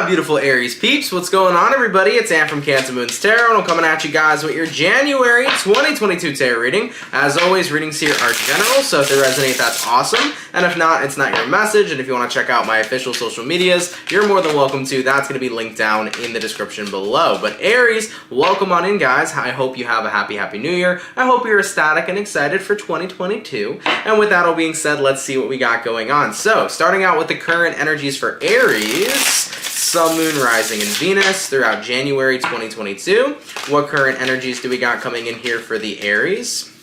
Beautiful Aries peeps, what's going on everybody? It's Am from CancerMoonsTarot, and I'm coming at you guys with your January 2022 tarot reading. As always, readings here are general, so if they resonate, that's awesome. And if not, it's not your message. And if you want to check out my official social medias, you're more than welcome to. That's going to be linked down in the description below. But Aries, welcome on in, guys. I hope you have a happy new year. I hope you're ecstatic and excited for 2022. And with that all being said, let's see what we got going on. So, starting out with the current energies for Aries, Sun, Moon, Rising, and Venus throughout January 2022. What current energies do we got coming in here for the Aries?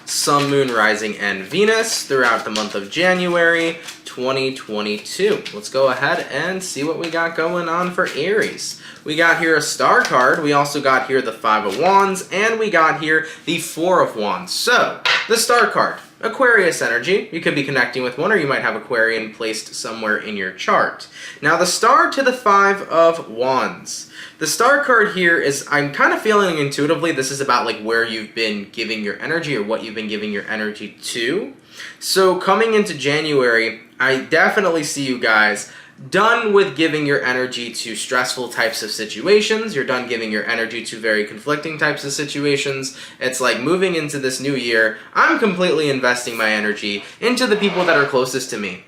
Sun, Moon, Rising, and Venus throughout the month of January 2022. Let's go ahead and see what we got going on for Aries. We got here a Star card, we also got here the Five of Wands, and we got here the Four of Wands. So, the Star card, Aquarius energy. You could be connecting with one, or you might have Aquarian placed somewhere in your chart. Now, the Star to the Five of Wands. The Star card here is, I'm kind of feeling intuitively, this is about like where you've been giving your energy or what you've been giving your energy to. So, coming into January, I definitely see you guys done with giving your energy to stressful types of situations. You're done giving your energy to very conflicting types of situations. It's like moving into this new year, I'm completely investing my energy into the people that are closest to me,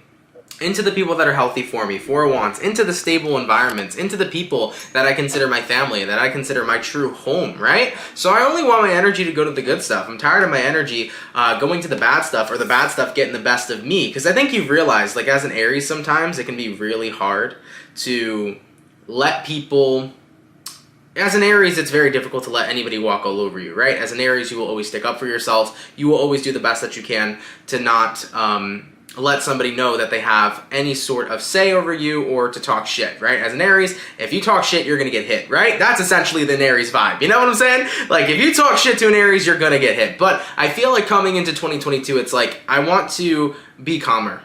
into the people that are healthy for me, Four of Wands, into the stable environments, into the people that I consider my family, that I consider my true home, right? So I only want my energy to go to the good stuff. I'm tired of my energy going to the bad stuff, or the bad stuff getting the best of me. Because I think you've realized, like as an Aries sometimes, it can be really hard to let people... As an Aries, it's very difficult to let anybody walk all over you, right? As an Aries, you will always stick up for yourself. You will always do the best that you can to not... let somebody know that they have any sort of say over you or to talk shit, right? As an Aries, if you talk shit, you're gonna get hit, right? That's essentially the Aries vibe. You know what I'm saying? Like, if you talk shit to an Aries, you're gonna get hit. But I feel like coming into 2022, it's like, I want to be calmer.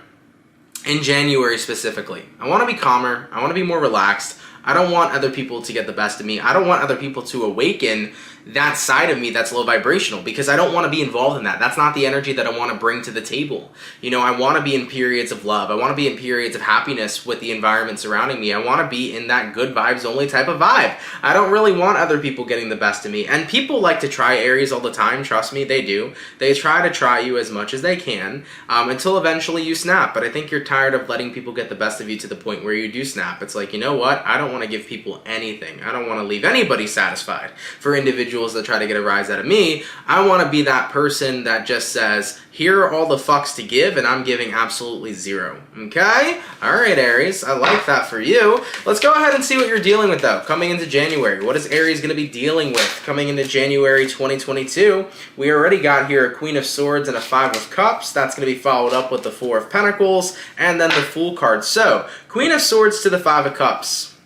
In January specifically. I want to be calmer. I want to be more relaxed. I don't want other people to get the best of me. I don't want other people to awaken that side of me that's low vibrational, because I don't want to be involved in that. That's not the energy that I want to bring to the table. You know, I want to be in periods of love. I want to be in periods of happiness with the environment surrounding me. I want to be in that good vibes only type of vibe. I don't really want other people getting the best of me. And people like to try Aries all the time. Trust me, they do. They try to try you as much as they can until eventually you snap. But I think you're tired of letting people get the best of you to the point where you do snap. It's like, you know what? I don't want to give people anything. I don't want to leave anybody satisfied. For individuals that try to get a rise out of me, I want to be that person that just says, here are all the fucks to give, and I'm giving absolutely zero. Okay? Alright, Aries. I like that for you. Let's go ahead and see what you're dealing with, though, coming into January. What is Aries going to be dealing with coming into January 2022? We already got here a Queen of Swords and a Five of Cups. That's going to be followed up with the Four of Pentacles, and then the Fool card. So, Queen of Swords to the Five of Cups.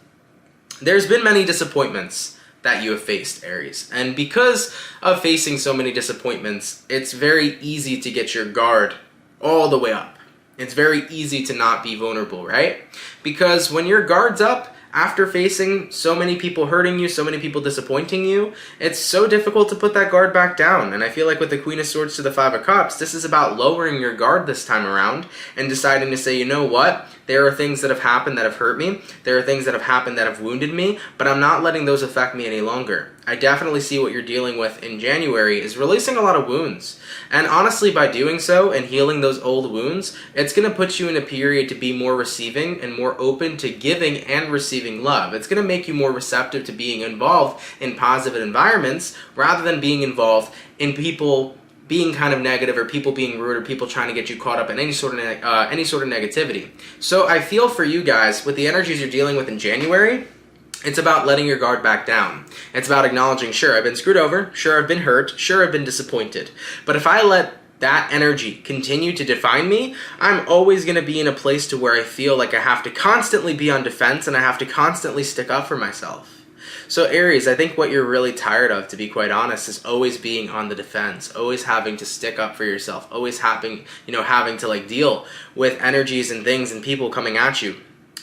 There's been many disappointments that you have faced, Aries. And because of facing so many disappointments, it's very easy to get your guard all the way up. It's very easy to not be vulnerable, right? Because when your guard's up, after facing so many people hurting you, so many people disappointing you, it's so difficult to put that guard back down. And I feel like with the Queen of Swords to the Five of Cups, this is about lowering your guard this time around and deciding to say, you know what? There are things that have happened that have hurt me. There are things that have happened that have wounded me, but I'm not letting those affect me any longer. I definitely see what you're dealing with in January is releasing a lot of wounds. And honestly, by doing so and healing those old wounds, it's going to put you in a period to be more receiving and more open to giving and receiving love. It's going to make you more receptive to being involved in positive environments rather than being involved in people being kind of negative, or people being rude, or people trying to get you caught up in any sort of negativity. So I feel for you guys, with the energies you're dealing with in January, it's about letting your guard back down. It's about acknowledging, sure, I've been screwed over, sure, I've been hurt, sure, I've been disappointed. But if I let that energy continue to define me, I'm always going to be in a place to where I feel like I have to constantly be on defense and I have to constantly stick up for myself. So Aries, I think what you're really tired of, to be quite honest, is always being on the defense, always having to stick up for yourself, always having to like deal with energies and things and people coming at you.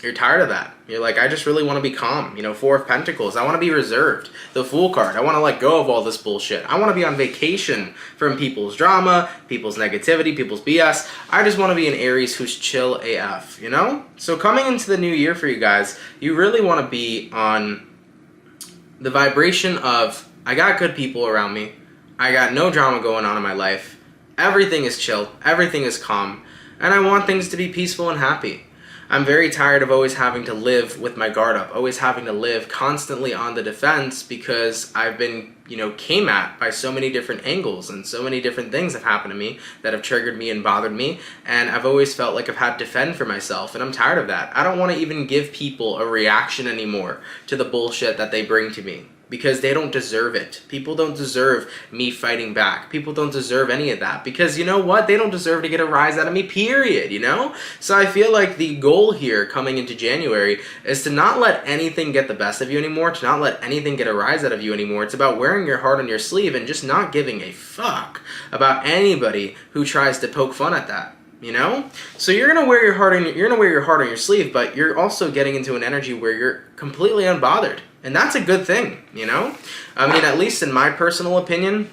You're tired of that. You're like, I just really want to be calm. You know, Four of Pentacles. I want to be reserved. The Fool card. I want to let go of all this bullshit. I want to be on vacation from people's drama, people's negativity, people's BS. I just want to be an Aries who's chill AF, you know? So coming into the new year for you guys, you really want to be on the vibration of, I got good people around me. I got no drama going on in my life. Everything is chill. Everything is calm. And I want things to be peaceful and happy. I'm very tired of always having to live with my guard up, always having to live constantly on the defense because I've been, you know, came at by so many different angles and so many different things have happened to me that have triggered me and bothered me, and I've always felt like I've had to defend for myself, and I'm tired of that. I don't want to even give people a reaction anymore to the bullshit that they bring to me, because they don't deserve it. People don't deserve me fighting back. People don't deserve any of that, because you know what? They don't deserve to get a rise out of me, period, you know? So I feel like the goal here coming into January is to not let anything get the best of you anymore, to not let anything get a rise out of you anymore. It's about wearing your heart on your sleeve and just not giving a fuck about anybody who tries to poke fun at that. You know, so you're gonna wear your heart on your sleeve, but you're also getting into an energy where you're completely unbothered, and that's a good thing. You know, I mean, at least in my personal opinion,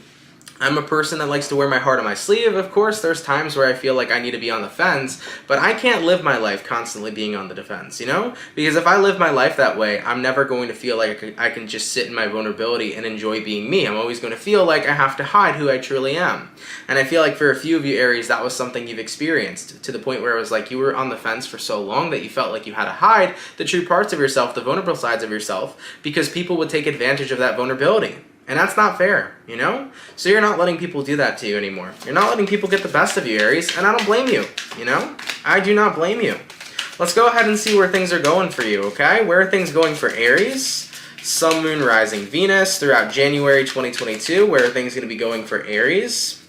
I'm a person that likes to wear my heart on my sleeve. Of course, there's times where I feel like I need to be on the fence, but I can't live my life constantly being on the defense, you know? Because if I live my life that way, I'm never going to feel like I can just sit in my vulnerability and enjoy being me. I'm always going to feel like I have to hide who I truly am. And I feel like for a few of you, Aries, that was something you've experienced, to the point where it was like you were on the fence for so long that you felt like you had to hide the true parts of yourself, the vulnerable sides of yourself, because people would take advantage of that vulnerability. And that's not fair, you know? So you're not letting people do that to you anymore. You're not letting people get the best of you, Aries, and I don't blame you, you know? I do not blame you. Let's go ahead and see where things are going for you, okay? Where are things going for Aries? Sun, Moon, Rising, Venus throughout January 2022. Where are things going to be going for Aries?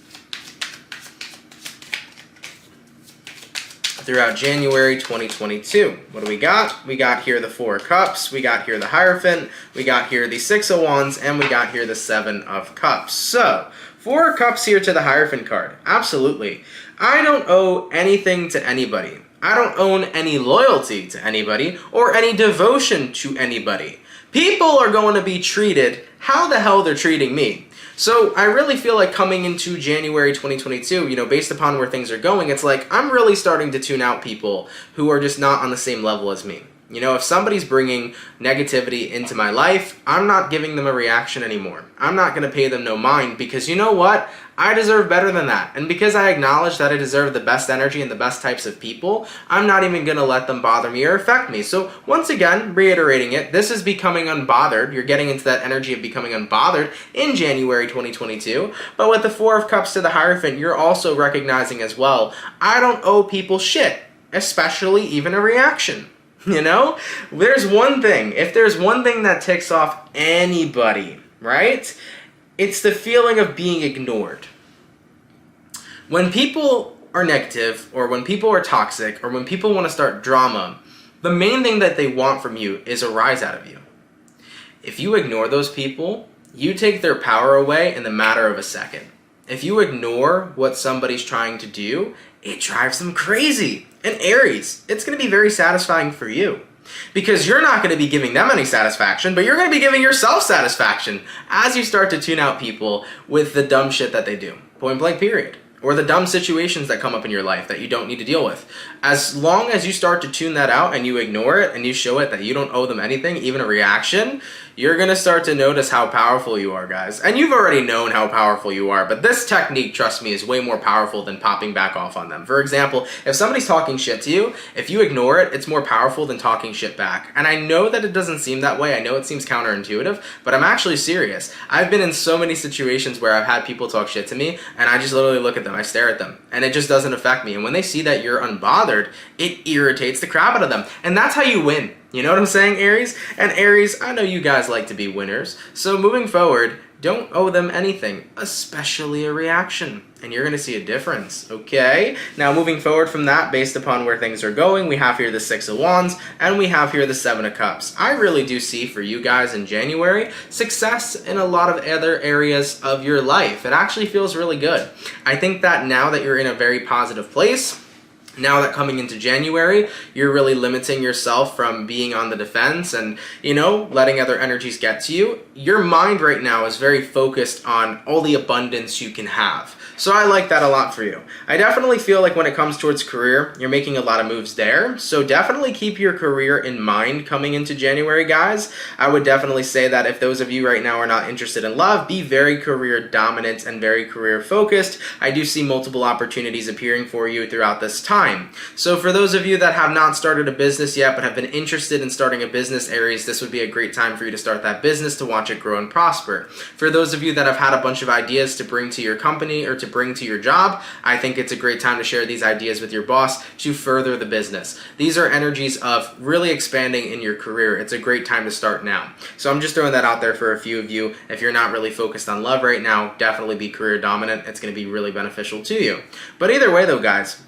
Throughout January 2022. What do we got? We got here the Four of Cups, we got here the Hierophant, we got here the Six of Wands, and we got here the Seven of Cups. So, Four of Cups here to the Hierophant card. Absolutely. I don't owe anything to anybody. I don't own any loyalty to anybody or any devotion to anybody. People are going to be treated how the hell they're treating me. So I really feel like coming into January 2022, you know, based upon where things are going, it's like I'm really starting to tune out people who are just not on the same level as me. You know, if somebody's bringing negativity into my life, I'm not giving them a reaction anymore. I'm not going to pay them no mind, because you know what? I deserve better than that. And because I acknowledge that I deserve the best energy and the best types of people, I'm not even going to let them bother me or affect me. So once again, reiterating it, this is becoming unbothered. You're getting into that energy of becoming unbothered in January 2022. But with the Four of Cups to the Hierophant, you're also recognizing as well, I don't owe people shit, especially even a reaction. You know, there's one thing, if there's one thing that ticks off anybody, right? It's the feeling of being ignored. When people are negative, or when people are toxic, or when people want to start drama, the main thing that they want from you is a rise out of you. If you ignore those people, you take their power away in the matter of a second. If you ignore what somebody's trying to do, it drives them crazy. And Aries, it's going to be very satisfying for you, because you're not going to be giving them any satisfaction, but you're going to be giving yourself satisfaction as you start to tune out people with the dumb shit that they do. Point blank period. Or the dumb situations that come up in your life that you don't need to deal with. As long as you start to tune that out and you ignore it and you show it that you don't owe them anything, even a reaction, you're going to start to notice how powerful you are, guys. And you've already known how powerful you are, but this technique, trust me, is way more powerful than popping back off on them. For example, if somebody's talking shit to you, if you ignore it, it's more powerful than talking shit back. And I know that it doesn't seem that way. I know it seems counterintuitive, but I'm actually serious. I've been in so many situations where I've had people talk shit to me, and I just literally look at them, I stare at them, and it just doesn't affect me. And when they see that you're unbothered, it irritates the crap out of them. And that's how you win. You know what I'm saying, Aries? And Aries, I know you guys like to be winners, so moving forward, don't owe them anything, especially a reaction, and you're going to see a difference, okay? Now, moving forward from that, based upon where things are going, we have here the Six of Wands, and we have here the Seven of Cups. I really do see for you guys in January, success in a lot of other areas of your life. It actually feels really good. I think that now that you're in a very positive place, Now that coming into January, you're really limiting yourself from being on the defense and, letting other energies get to you. Your mind right now is very focused on all the abundance you can have. So I like that a lot for you. I definitely feel like when it comes towards career, you're making a lot of moves there. So definitely keep your career in mind coming into January, guys. I would definitely say that if those of you right now are not interested in love, be very career dominant and very career focused. I do see multiple opportunities appearing for you throughout this time. So for those of you that have not started a business yet but have been interested in starting a business, Aries, this would be a great time for you to start that business, to watch it grow and prosper. For those of you that have had a bunch of ideas to bring to your company or to bring to your job, I think it's a great time to share these ideas with your boss to further the business. These are energies of really expanding in your career. It's a great time to start now. So I'm just throwing that out there for a few of you. If you're not really focused on love right now, definitely be career dominant. It's going to be really beneficial to you. But either way though, guys,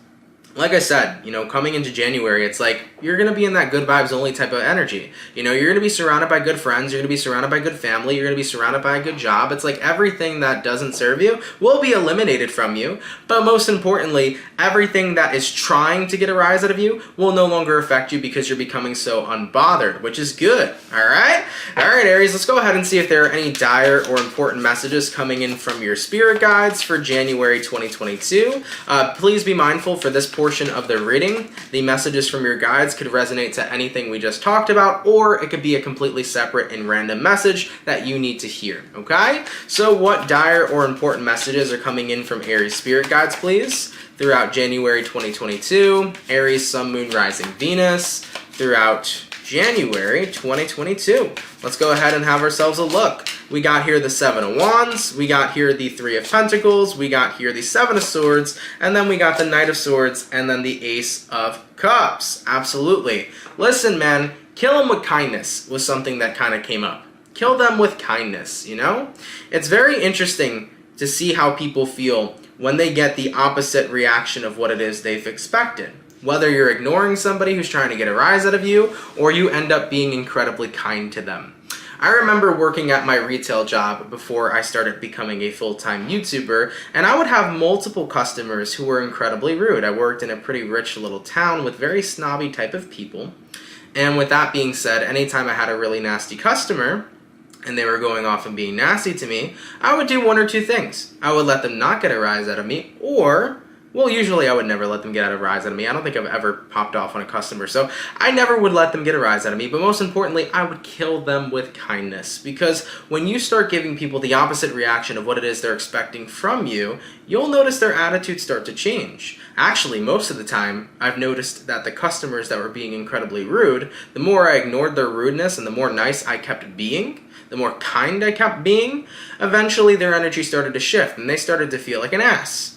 like I said, coming into January, it's like you're going to be in that good vibes only type of energy. You're going to be surrounded by good friends. You're going to be surrounded by good family. You're going to be surrounded by a good job. It's like everything that doesn't serve you will be eliminated from you. But most importantly, everything that is trying to get a rise out of you will no longer affect you because you're becoming so unbothered, which is good. All right? All right, Aries, let's go ahead and see if there are any dire or important messages coming in from your spirit guides for January 2022. Please be mindful for this portion of the reading. The messages from your guides could resonate to anything we just talked about, or it could be a completely separate and random message that you need to hear, okay? So what dire or important messages are coming in from Aries spirit guides, please, throughout January 2022, Aries, Sun, Moon, Rising, Venus, throughout January 2022. Let's go ahead and have ourselves a look. We got here the Seven of Wands, we got here the Three of Pentacles, we got here the Seven of Swords, and then we got the Knight of Swords, and then the Ace of Cups. Absolutely. Listen, man, kill them with kindness was something that kind of came up. Kill them with kindness, It's very interesting to see how people feel when they get the opposite reaction of what it is they've expected. Whether you're ignoring somebody who's trying to get a rise out of you, or you end up being incredibly kind to them. I remember working at my retail job before I started becoming a full-time YouTuber, and I would have multiple customers who were incredibly rude. I worked in a pretty rich little town with very snobby type of people. And with that being said, anytime I had a really nasty customer, and they were going off and being nasty to me, I would do one or two things. I would let them not get a rise out of me, or well, usually I would never let them get a rise out of me. I don't think I've ever popped off on a customer, so I never would let them get a rise out of me. But most importantly, I would kill them with kindness. Because when you start giving people the opposite reaction of what it is they're expecting from you, you'll notice their attitudes start to change. Actually, most of the time, I've noticed that the customers that were being incredibly rude, the more I ignored their rudeness and the more nice I kept being, the more kind I kept being, eventually their energy started to shift and they started to feel like an ass.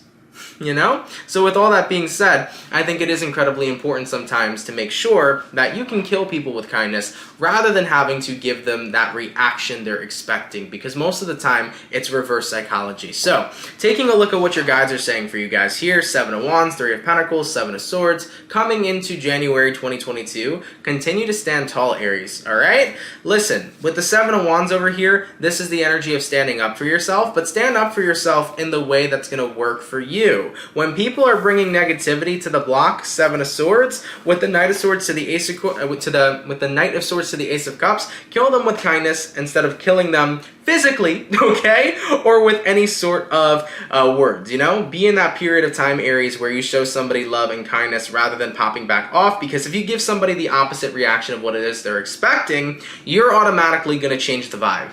So with all that being said, I think it is incredibly important sometimes to make sure that you can kill people with kindness rather than having to give them that reaction they're expecting, because most of the time it's reverse psychology. So taking a look at what your guides are saying for you guys here, Seven of Wands, Three of Pentacles, Seven of Swords, coming into January 2022, continue to stand tall, Aries, all right? Listen, with the Seven of Wands over here, this is the energy of standing up for yourself, but stand up for yourself in the way that's going to work for you. When people are bringing negativity to the block, Seven of Swords, with the Knight of Swords to the Ace of with the Knight of Swords to the Ace of Cups, kill them with kindness instead of killing them physically, okay, or with any sort of words. Be in that period of time, Aries, where you show somebody love and kindness rather than popping back off. Because if you give somebody the opposite reaction of what it is they're expecting, you're automatically going to change the vibe.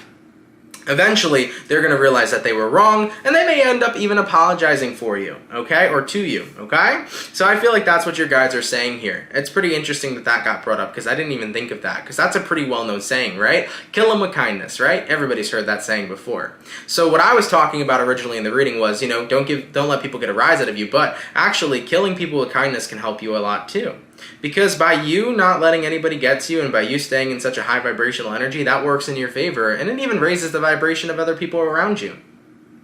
Eventually, they're going to realize that they were wrong, and they may end up even apologizing for you, okay, or to you, okay? So I feel like that's what your guides are saying here. It's pretty interesting that that got brought up, because I didn't even think of that, because that's a pretty well-known saying, right? Kill them with kindness, right? Everybody's heard that saying before. So what I was talking about originally in the reading was, don't let people get a rise out of you, but actually killing people with kindness can help you a lot too. Because by you not letting anybody get to you and by you staying in such a high vibrational energy, that works in your favor, and it even raises the vibration of other people around you.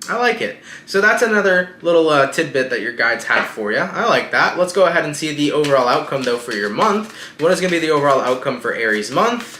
I like it. So that's another little tidbit that your guides have for you. I like that. Let's go ahead and see the overall outcome, though, for your month. What is going to be the overall outcome for Aries month?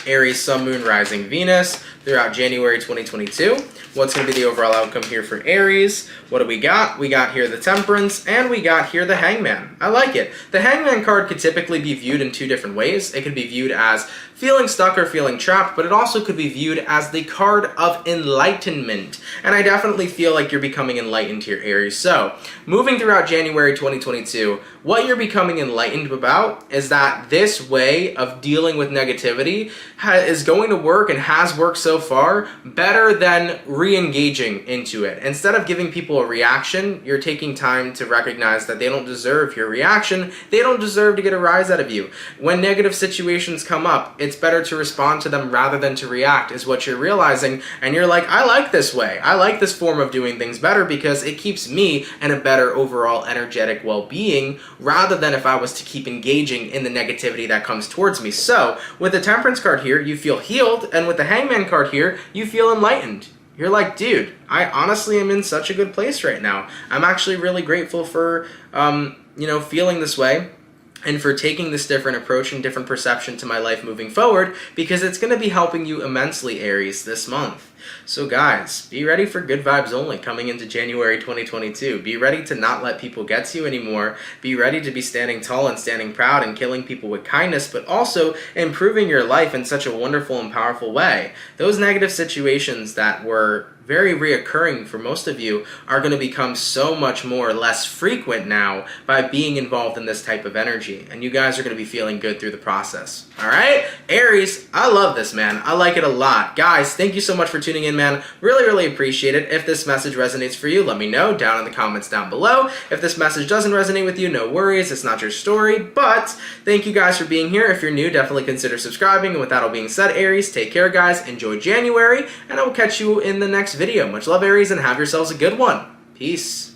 Aries, Sun, Moon, Rising, Venus throughout January 2022. What's going to be the overall outcome here for Aries? What do we got? We got here the Temperance, and we got here the Hangman. I like it. The Hangman card could typically be viewed in two different ways. It could be viewed as feeling stuck or feeling trapped, but it also could be viewed as the card of enlightenment. And I definitely feel like you're becoming enlightened here, Aries. So, moving throughout January 2022, what you're becoming enlightened about is that this way of dealing with negativity is going to work and has worked so far better than re-engaging into it. Instead of giving people a reaction, you're taking time to recognize that they don't deserve your reaction. They don't deserve to get a rise out of you. When negative situations come up, it's better to respond to them rather than to react, is what you're realizing. And you're like, I like this way. I like this form of doing things better because it keeps me in a better overall energetic well-being rather than if I was to keep engaging in the negativity that comes towards me. So, with the Temperance card here, you feel healed, and with the Hangman card here, you feel enlightened. You're like, dude, I honestly am in such a good place right now. I'm actually really grateful for, feeling this way and for taking this different approach and different perception to my life moving forward, because it's going to be helping you immensely, Aries, this month. So guys, be ready for good vibes only coming into January 2022. Be ready to not let people get to you anymore. Be ready to be standing tall and standing proud and killing people with kindness, but also improving your life in such a wonderful and powerful way. Those negative situations that were very reoccurring for most of you are going to become so much more less frequent now by being involved in this type of energy, and you guys are going to be feeling good through the process. All right, Aries, I love this, man. I like it a lot. Guys, thank you so much for tuning in, man. Really, really appreciate it. If this message resonates for you, let me know down in the comments down below. If this message doesn't resonate with you, no worries. It's not your story, but thank you guys for being here. If you're new, definitely consider subscribing. And with that all being said, Aries, take care, guys. Enjoy January, and I will catch you in the next video. Much love, Aries, and have yourselves a good one. Peace.